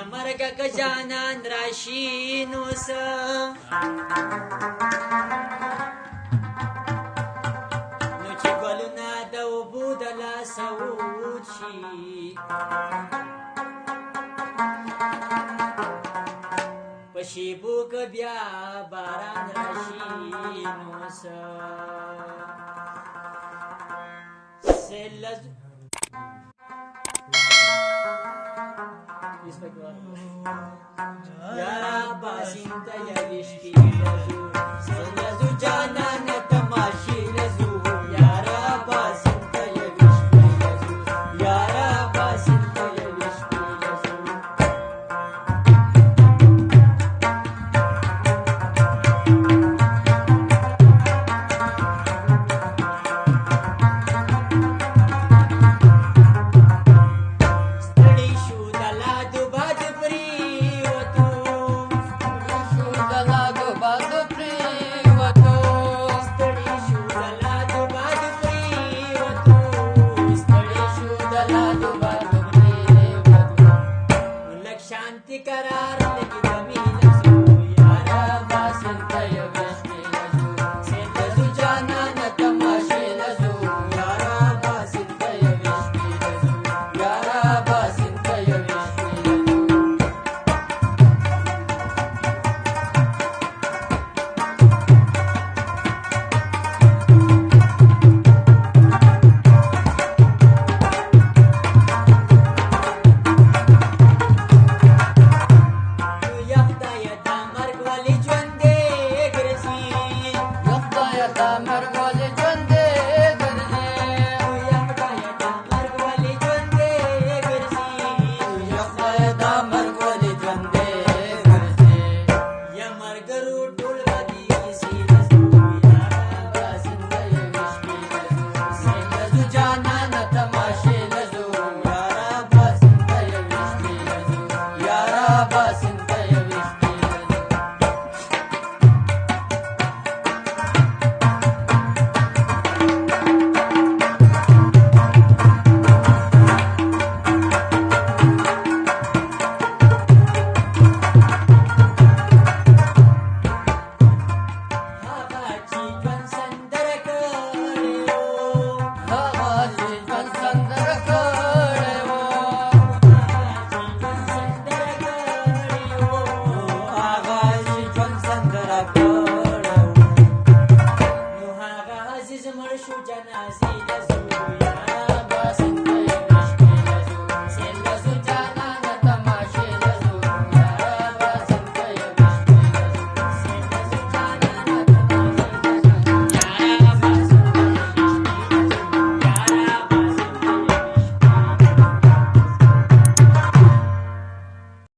مرګ که جانان راشي نو څه نو چې ګلونه د اوبو د لاسه وچي په شیبو که بیا باران راشي نو څه Yara basinta ya vishki lazu Lazu jana na tamashi lazu Yara basinta ya vishki lazu Yara basinta ya vishki lazu शांति करार लगी जमीन लजू यारा बासिंता या विश्की लजू से लजू जाना न तमाशे लजू यारा बासिंता या विश्की लजू यारा बासिंता या विश्की लजू Bus